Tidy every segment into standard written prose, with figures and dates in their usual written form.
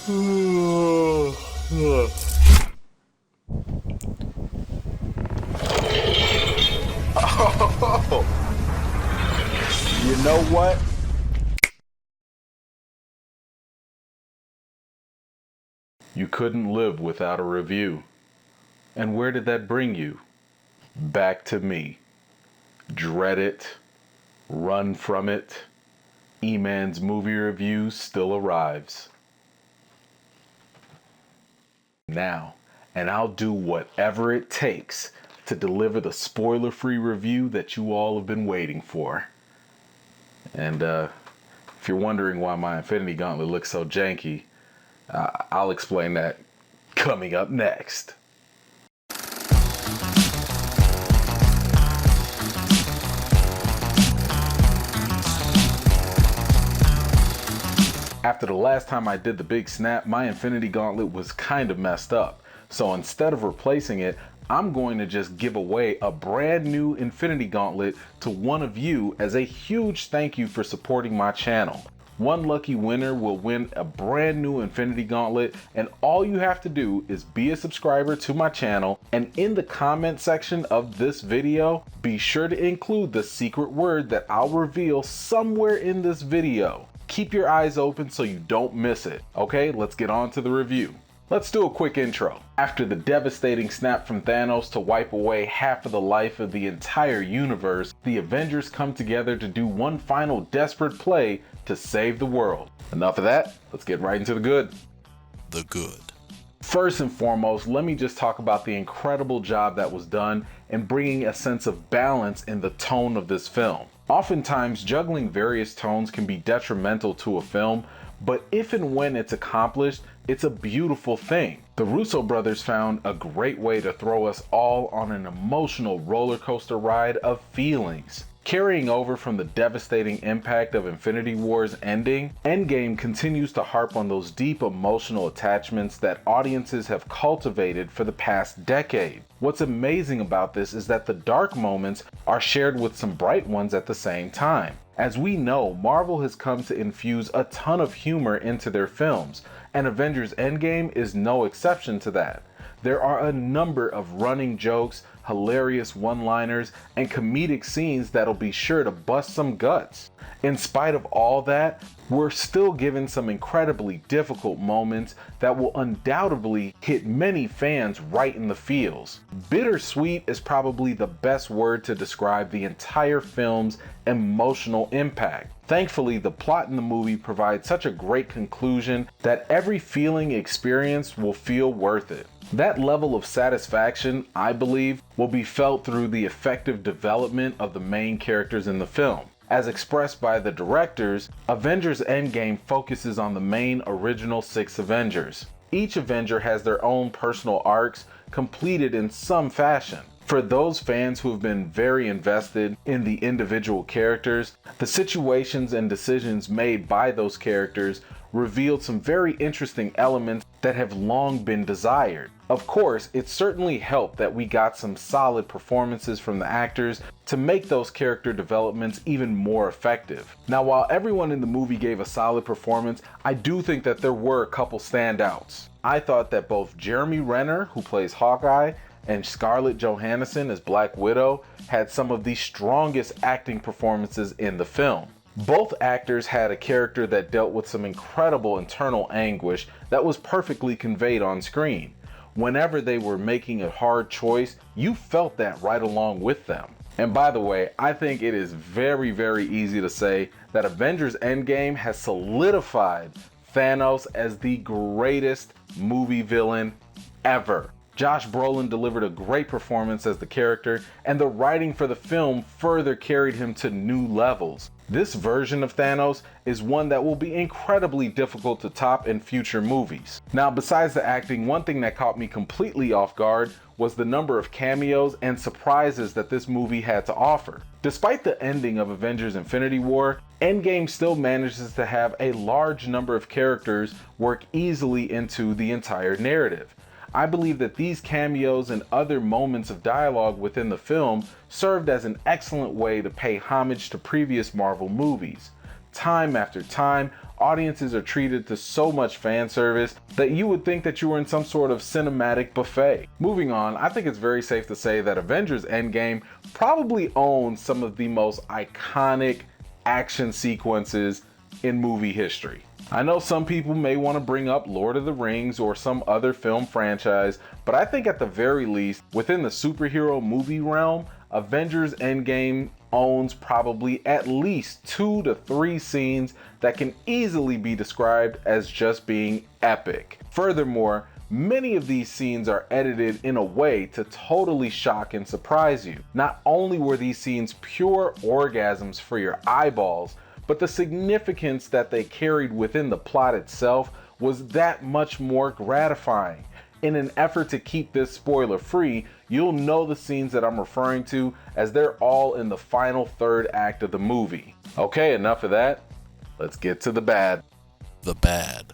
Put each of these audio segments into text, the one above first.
Oh, you know what? You couldn't live without a review. And where did that bring you? Back to me. Dread it. Run from it. E-Man's movie review still arrives. Now, and I'll do whatever it takes to deliver the spoiler-free review that you all have been waiting for. And if you're wondering why my Infinity Gauntlet looks so janky, I'll explain that coming up next. After the last time I did the big snap, my Infinity Gauntlet was kind of messed up. So instead of replacing it, I'm going to just give away a brand new Infinity Gauntlet to one of you as a huge thank you for supporting my channel. One lucky winner will win a brand new Infinity Gauntlet, and all you have to do is be a subscriber to my channel, and in the comment section of this video, be sure to include the secret word that I'll reveal somewhere in this video. Keep your eyes open so you don't miss it. Okay, let's get on to the review. Let's do a quick intro. After the devastating snap from Thanos to wipe away half of the life of the entire universe, the Avengers come together to do one final desperate play to save the world. Enough of that, let's get right into the good. The good. First and foremost, let me just talk about the incredible job that was done in bringing a sense of balance in the tone of this film. Oftentimes, juggling various tones can be detrimental to a film, but if and when it's accomplished, it's a beautiful thing. The Russo brothers found a great way to throw us all on an emotional roller coaster ride of feelings. Carrying over from the devastating impact of Infinity War's ending, Endgame continues to harp on those deep emotional attachments that audiences have cultivated for the past decade. What's amazing about this is that the dark moments are shared with some bright ones at the same time. As we know, Marvel has come to infuse a ton of humor into their films, and Avengers Endgame is no exception to that. There are a number of running jokes, hilarious one-liners, and comedic scenes that'll be sure to bust some guts. In spite of all that, we're still given some incredibly difficult moments that will undoubtedly hit many fans right in the feels. Bittersweet is probably the best word to describe the entire film's emotional impact. Thankfully, the plot in the movie provides such a great conclusion that every feeling experienced will feel worth it. That level of satisfaction, I believe, will be felt through the effective development of the main characters in the film. As expressed by the directors, Avengers Endgame focuses on the main original 6 Avengers. Each Avenger has their own personal arcs completed in some fashion. For those fans who have been very invested in the individual characters, the situations and decisions made by those characters revealed some very interesting elements that have long been desired. Of course, it certainly helped that we got some solid performances from the actors to make those character developments even more effective. Now, while everyone in the movie gave a solid performance, I do think that there were a couple standouts. I thought that both Jeremy Renner, who plays Hawkeye, and Scarlett Johansson as Black Widow had some of the strongest acting performances in the film. Both actors had a character that dealt with some incredible internal anguish that was perfectly conveyed on screen. Whenever they were making a hard choice, you felt that right along with them. And by the way, I think it is very, very easy to say that Avengers Endgame has solidified Thanos as the greatest movie villain ever. Josh Brolin delivered a great performance as the character, and the writing for the film further carried him to new levels. This version of Thanos is one that will be incredibly difficult to top in future movies. Now, besides the acting, one thing that caught me completely off guard was the number of cameos and surprises that this movie had to offer. Despite the ending of Avengers Infinity War, Endgame still manages to have a large number of characters work easily into the entire narrative. I believe that these cameos and other moments of dialogue within the film served as an excellent way to pay homage to previous Marvel movies. Time after time, audiences are treated to so much fan service that you would think that you were in some sort of cinematic buffet. Moving on, I think it's very safe to say that Avengers Endgame probably owns some of the most iconic action sequences in movie history. I know some people may want to bring up Lord of the Rings or some other film franchise, but I think at the very least, within the superhero movie realm, Avengers Endgame owns probably at least 2 to 3 scenes that can easily be described as just being epic. Furthermore, many of these scenes are edited in a way to totally shock and surprise you. Not only were these scenes pure orgasms for your eyeballs, but the significance that they carried within the plot itself was that much more gratifying. In an effort to keep this spoiler free, you'll know the scenes that I'm referring to as they're all in the final third act of the movie. Okay, enough of that. Let's get to the bad. The bad.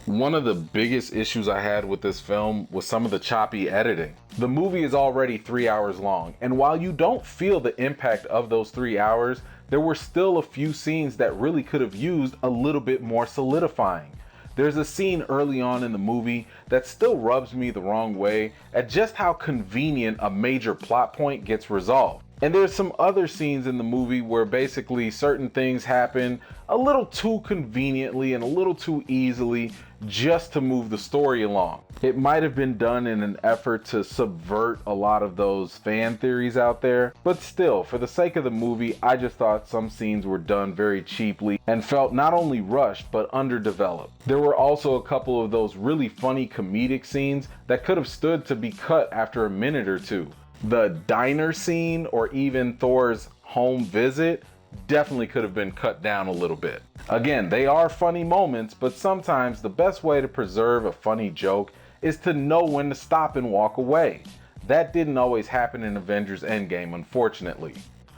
One of the biggest issues I had with this film was some of the choppy editing. The movie is already 3 hours long, and while you don't feel the impact of those 3 hours, there were still a few scenes that really could have used a little bit more solidifying. There's a scene early on in the movie that still rubs me the wrong way at just how convenient a major plot point gets resolved. And there's some other scenes in the movie where basically certain things happen a little too conveniently and a little too easily just to move the story along. It might have been done in an effort to subvert a lot of those fan theories out there, but still, for the sake of the movie, I just thought some scenes were done very cheaply and felt not only rushed but underdeveloped. There were also a couple of those really funny comedic scenes that could have stood to be cut after a minute or two. The diner scene or even Thor's home visit definitely could have been cut down a little bit. Again, they are funny moments, but sometimes the best way to preserve a funny joke is to know when to stop and walk away. That didn't always happen in Avengers Endgame, unfortunately.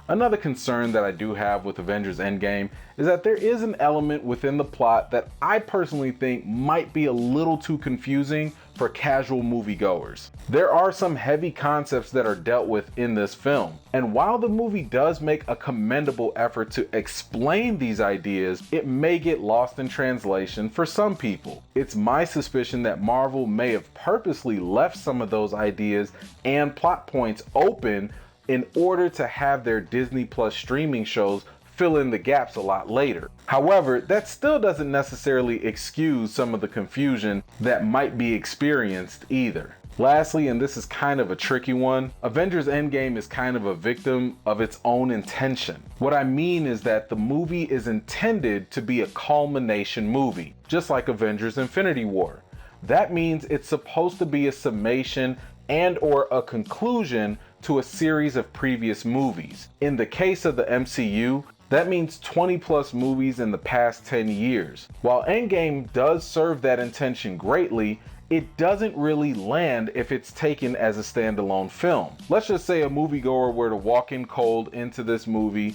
Another concern that I do have with Avengers Endgame is that there is an element within the plot that I personally think might be a little too confusing for casual moviegoers. There are some heavy concepts that are dealt with in this film, and while the movie does make a commendable effort to explain these ideas, it may get lost in translation for some people. It's my suspicion that Marvel may have purposely left some of those ideas and plot points open in order to have their Disney Plus streaming shows fill in the gaps a lot later. However, that still doesn't necessarily excuse some of the confusion that might be experienced either. Lastly, and this is kind of a tricky one, Avengers Endgame is kind of a victim of its own intention. What I mean is that the movie is intended to be a culmination movie, just like Avengers Infinity War. That means it's supposed to be a summation and or a conclusion to a series of previous movies. In the case of the MCU, that means 20 plus movies in the past 10 years. While Endgame does serve that intention greatly, it doesn't really land if it's taken as a standalone film. Let's just say a moviegoer were to walk in cold into this movie,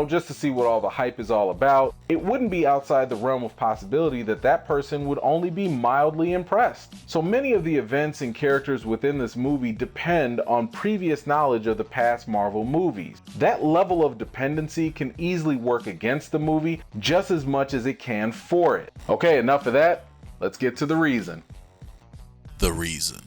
just to see what all the hype is all about. It wouldn't be outside the realm of possibility that that person would only be mildly impressed. So many of the events and characters within this movie depend on previous knowledge of the past Marvel movies. That level of dependency can easily work against the movie just as much as it can for it. Okay, enough of that. Let's get to the reason. The reason.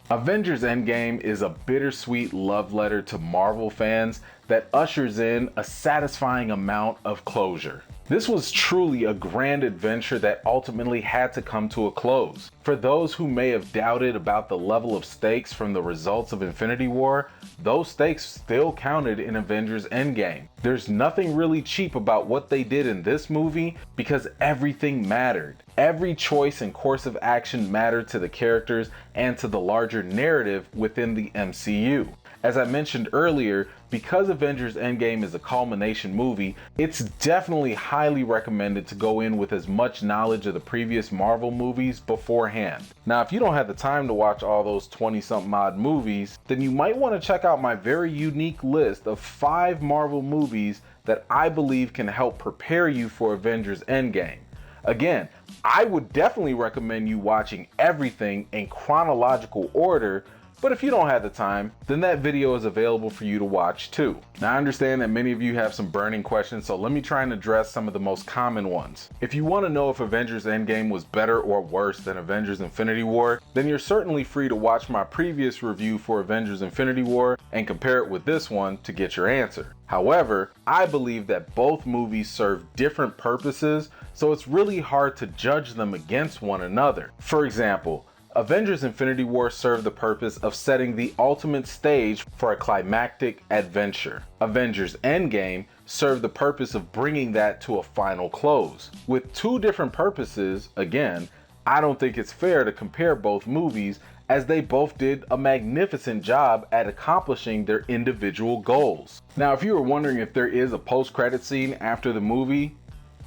Avengers Endgame is a bittersweet love letter to Marvel fans that ushers in a satisfying amount of closure. This was truly a grand adventure that ultimately had to come to a close. For those who may have doubted about the level of stakes from the results of Infinity War, those stakes still counted in Avengers Endgame. There's nothing really cheap about what they did in this movie because everything mattered. Every choice and course of action mattered to the characters and to the larger narrative within the MCU. As I mentioned earlier, because Avengers Endgame is a culmination movie, it's definitely highly recommended to go in with as much knowledge of the previous Marvel movies beforehand. Now, if you don't have the time to watch all those 20-something odd movies, then you might want to check out my very unique list of 5 Marvel movies that I believe can help prepare you for Avengers Endgame. Again, I would definitely recommend you watching everything in chronological order But if you don't have the time, then that video is available for you to watch too. Now I understand that many of you have some burning questions, so let me try and address some of the most common ones. If you want to know if Avengers Endgame was better or worse than Avengers Infinity War, then you're certainly free to watch my previous review for Avengers Infinity War and compare it with this one to get your answer. However, I believe that both movies serve different purposes, so it's really hard to judge them against one another. For example, Avengers Infinity War served the purpose of setting the ultimate stage for a climactic adventure. Avengers Endgame served the purpose of bringing that to a final close. With two different purposes, again, I don't think it's fair to compare both movies, as they both did a magnificent job at accomplishing their individual goals. Now, if you were wondering if there is a post-credit scene after the movie,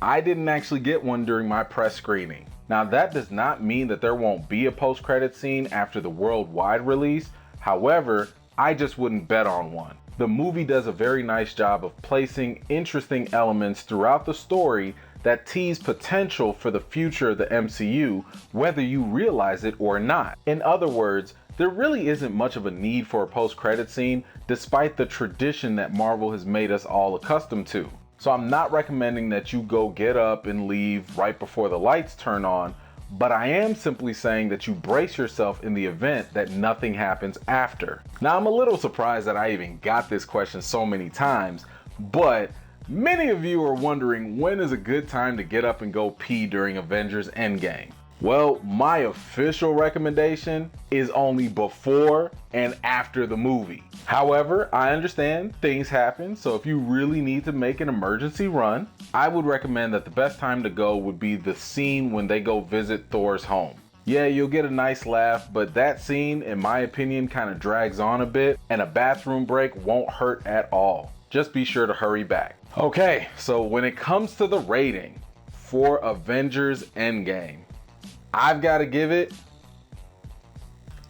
I didn't actually get one during my press screening. Now, that does not mean that there won't be a post-credit scene after the worldwide release. However, I just wouldn't bet on one. The movie does a very nice job of placing interesting elements throughout the story that tease potential for the future of the MCU, whether you realize it or not. In other words, there really isn't much of a need for a post-credit scene, despite the tradition that Marvel has made us all accustomed to. So I'm not recommending that you go get up and leave right before the lights turn on, but I am simply saying that you brace yourself in the event that nothing happens after. Now, I'm a little surprised that I even got this question so many times, but many of you are wondering when is a good time to get up and go pee during Avengers Endgame. Well, my official recommendation is only before and after the movie. However, I understand things happen, so if you really need to make an emergency run, I would recommend that the best time to go would be the scene when they go visit Thor's home. Yeah, you'll get a nice laugh, but that scene, in my opinion, kind of drags on a bit, and a bathroom break won't hurt at all. Just be sure to hurry back. Okay, so when it comes to the rating for Avengers Endgame, I've got to give it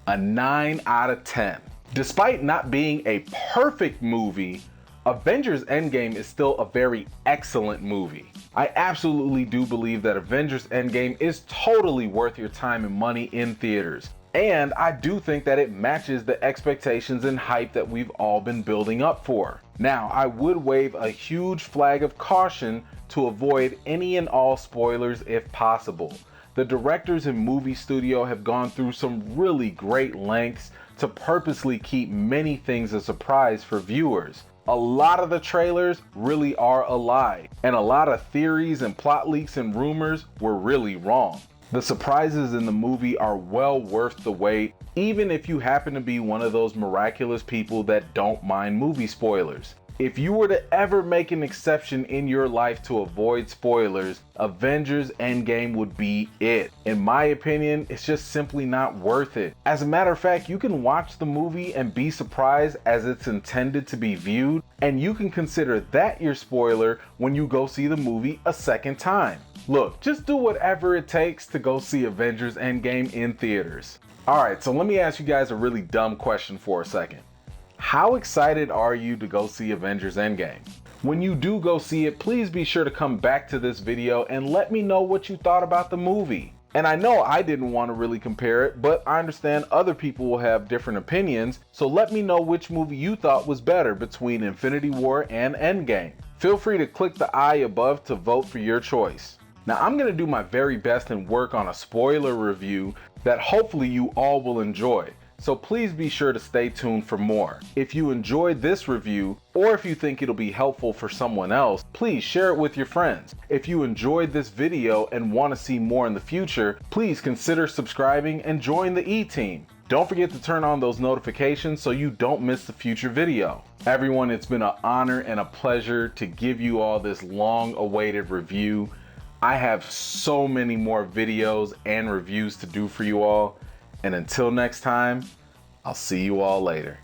a 9 out of 10. Despite not being a perfect movie, Avengers Endgame is still a very excellent movie. I absolutely do believe that Avengers Endgame is totally worth your time and money in theaters. And I do think that it matches the expectations and hype that we've all been building up for. Now, I would wave a huge flag of caution to avoid any and all spoilers if possible. The directors and movie studio have gone through some really great lengths to purposely keep many things a surprise for viewers. A lot of the trailers really are a lie, and a lot of theories and plot leaks and rumors were really wrong. The surprises in the movie are well worth the wait, even if you happen to be one of those miraculous people that don't mind movie spoilers. If you were to ever make an exception in your life to avoid spoilers, Avengers Endgame would be it. In my opinion, it's just simply not worth it. As a matter of fact, you can watch the movie and be surprised as it's intended to be viewed, and you can consider that your spoiler when you go see the movie a second time. Look, just do whatever it takes to go see Avengers Endgame in theaters. Alright, so let me ask you guys a really dumb question for a second. How excited are you to go see Avengers Endgame? When you do go see it, please be sure to come back to this video and let me know what you thought about the movie. And I know I didn't want to really compare it, but I understand other people will have different opinions, so let me know which movie you thought was better between Infinity War and Endgame. Feel free to click the I above to vote for your choice. Now, I'm going to do my very best and work on a spoiler review that hopefully you all will enjoy. So please be sure to stay tuned for more. If you enjoyed this review, or if you think it'll be helpful for someone else, please share it with your friends. If you enjoyed this video and want to see more in the future, please consider subscribing and join the E-Team. Don't forget to turn on those notifications so you don't miss the future video. Everyone, it's been an honor and a pleasure to give you all this long-awaited review. I have so many more videos and reviews to do for you all. And until next time, I'll see you all later.